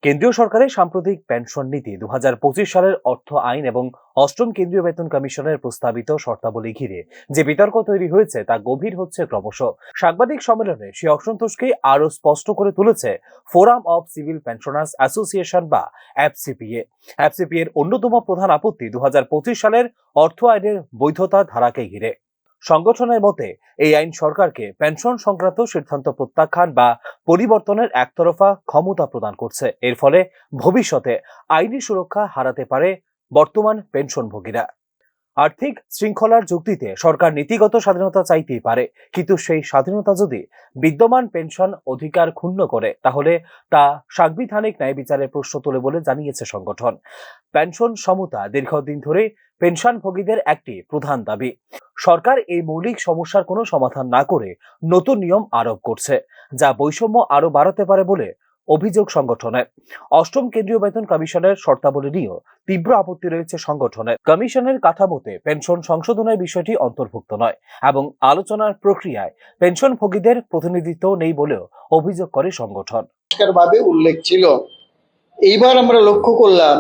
কেন্দ্রীয় সরকারের সাম্প্রতিক পেনশন নীতি 2025 সালের অর্থ আইন এবং অষ্টম কেন্দ্রীয় বেতন কমিশনের প্রস্তাবিত শর্তাবলী ঘিরে যে বিতর্ক তৈরি হয়েছে তা গভীর হচ্ছে ক্রমশ। সাংবাদিক সম্মেলনে সেই অসন্তোষকে আরো স্পষ্ট করে তুলেছে forum of civil pensioners association বা এফসিপিএ। এফসিপিএ এর অন্যতম প্রধান আপত্তি 2025 সালের অর্থ আইনের বৈধতা ধারাকে ঘিরে। সংগঠনের মতে এই আইন সরকারকে পেনশন সংক্রান্ত সিদ্ধান্ত প্রত্যাখ্যান বা পরিবর্তনের একতরফা ক্ষমতা প্রদান করছে। এর ফলে ভবিষ্যতে আইনি সুরক্ষা হারাতে পারে বর্তমান পেনশনভোগীরা। আর্থিক শৃঙ্খলার যুক্তিতে সরকার নীতিগত স্বাধীনতা চাইতেই পারে, কিন্তু সেই স্বাধীনতা যদি বিদ্যমান পেনশন অধিকার ক্ষুণ্ণ করে তাহলে তা সাংবিধানিক ন্যায় বিচারের প্রশ্ন তোলে বলে জানিয়েছে সংগঠন। পেনশন সমতা দীর্ঘদিন ধরে পেনশনভোগীদের একটি প্রধান দাবি। সরকার এই মৌলিক সমস্যার কোনো সমাধান না করে নতুন নিয়ম আরোপ করছে, যা বৈষম্য আরো বাড়াতে পারে বলে অভিযোগ সংগঠনের। অষ্টম কেন্দ্রীয় বেতন কমিশনের শর্তাবলী নিয়েও তীব্র আপত্তি রয়েছে সংগঠনের। কমিশনের কাঠামোতে পেনশন সংশোধনের বিষয়টি অন্তর্ভুক্ত নয় এবং আলোচনার প্রক্রিয়ায় পেনশনভোগীদের প্রতিনিধিত্ব নেই বলেও অভিযোগ করে সংগঠন। ভাবে উল্লেখ ছিল। এইবার আমরা লক্ষ্য করলাম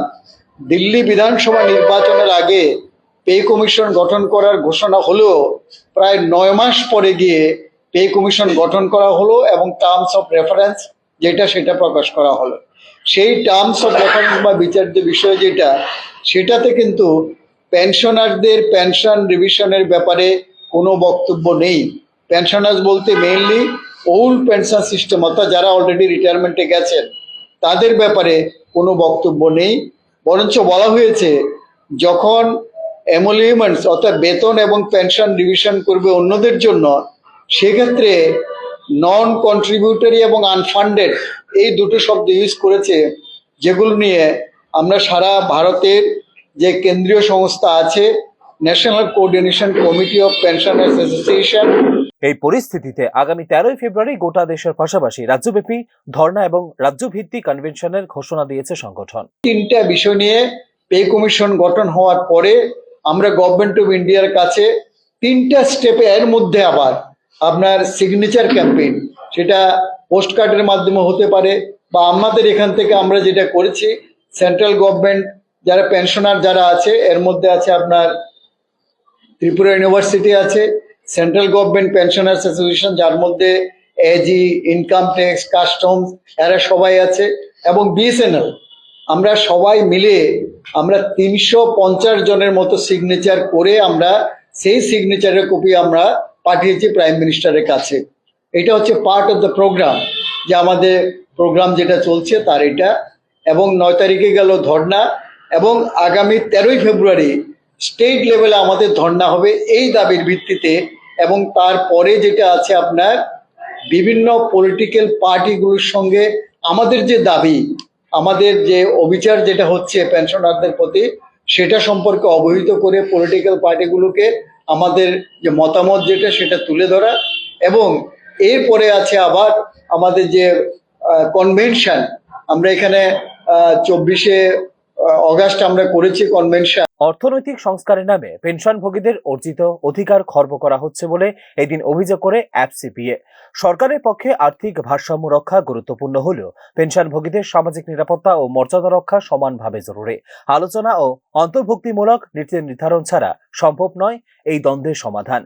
দিল্লি বিধানসভা নির্বাচনের আগে পে কমিশন গঠন করার ঘোষণা হলেও প্রায় 9 মাস পরে গিয়ে পে কমিশন গঠন করা হলো এবং টার্মস অফ রেফারেন্স সেটা প্রকাশ করা হলো। সেই টার্মস অফ রেফারেন্স বা বিচার্য বিষয় সেটাতে কিন্তু পেনশনারদের পেনশন রিভিশনের ব্যাপারে কোনো বক্তব্য নেই। পেনশনার্স বলতে মেইনলি ওল্ড পেনশন সিস্টেম, অর্থাৎ যারা অলরেডি রিটায়ারমেন্টে গেছেন তাদের ব্যাপারে কোনো বক্তব্য নেই। বরঞ্চ বলা হয়েছে যখন এমোলিউমেন্টস অর্থাৎ বেতন এবং পেনশন রিভিশন করবে অন্যদের জন্য, সেক্ষেত্রে নন কন্ট্রিবিউটরি এবং আনফান্ডেড এই দুটো শব্দ ইউজ করেছে, যেগুলো নিয়ে আমরা সারা ভারতের যে কেন্দ্রীয় সংস্থা আছে national coordination committee of pensioners association, এই পরিস্থিতিতে আগামী 13 ফেব্রুয়ারি গোটা দেশের পাশাপাশি রাজ্যব্যাপী ধর্ণা এবং রাজ্যভিত্তিক কনভেনশনের ঘোষণা দিয়েছে সংগঠন। 3টা বিষয় নিয়ে পে কমিশন গঠন হওয়ার পরে আমরা গভর্নমেন্ট অফ ইন্ডিয়ার কাছে 3টা স্টেপে এর মধ্যে আবার আপনার সিগনেচার ক্যাম্পেইন, সেটা পোস্ট কার্ডের মাধ্যমে হতে পারে বা আমাদের এখান থেকে আমরা যেটা করেছি সেন্ট্রাল গভর্নমেন্ট যারা পেনশনার যারা আছে এর মধ্যে আছে আপনার ত্রিপুরা ইউনিভার্সিটি আছে, সেন্ট্রাল গভর্নমেন্ট পেনশনার্স অ্যাসোসিয়েশন যার মধ্যে এজি, ইনকাম ট্যাক্স, কাস্টমস এরা সবাই আছে এবং বিএসএনএল, আমরা সবাই মিলে আমরা 350 জনের মতো সিগনেচার করে আমরা সেই সিগনেচারের কপি আমরা পাঠিয়েছি প্রাইম মিনিস্টারের কাছে। এটা হচ্ছে পার্ট অফ দ্য প্রোগ্রাম, যে আমাদের প্রোগ্রাম যেটা চলছে তার এটা। এবং 9 তারিখে গেল ধর্না এবং আগামী 13 ফেব্রুয়ারি স্টেট লেভেলে আমাদের ধর্না হবে এই দাবির ভিত্তিতে। এবং তারপরে যেটা আছে আপনার বিভিন্ন পলিটিক্যাল পার্টিগুলোর সঙ্গে আমাদের যে দাবি, আমাদের যে অবিচার যেটা হচ্ছে পেনশনারদের প্রতি, সেটা সম্পর্কে অবহিত করে পলিটিক্যাল পার্টিগুলোকে আমাদের যে মতামত সেটা তুলে ধরা। এবং এরপরে আছে আবার আমাদের যে কনভেনশন, আমরা এখানে 24শে অগাস্ট আমরা করেছি কনভেনশন। অর্থনৈতিক সংস্কারের নামে পেনশনভোগীদের অর্জিত অধিকার খর্ব করা হচ্ছে বলে এদিন অভিযোগ করে এফসিপিএ। সরকারের পক্ষে আর্থিক ভারসাম্য রক্ষা গুরুত্বপূর্ণ হলেও পেনশনভোগীদের সামাজিক নিরাপত্তা ও মর্যাদা রক্ষা সমানভাবে জরুরি। আলোচনা ও অন্তর্ভুক্তিমূলক নীতি নির্ধারণ ছাড়া সম্ভব নয় এই দ্বন্দ্বের সমাধান।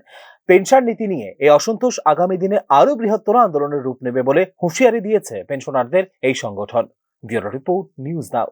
পেনশন নীতি নিয়ে এই অসন্তোষ আগামী দিনে আরো বৃহত্তর আন্দোলনের রূপ নেবে বলে হুঁশিয়ারি দিয়েছে পেনশনারদের এই সংগঠন। Bureau report, news now.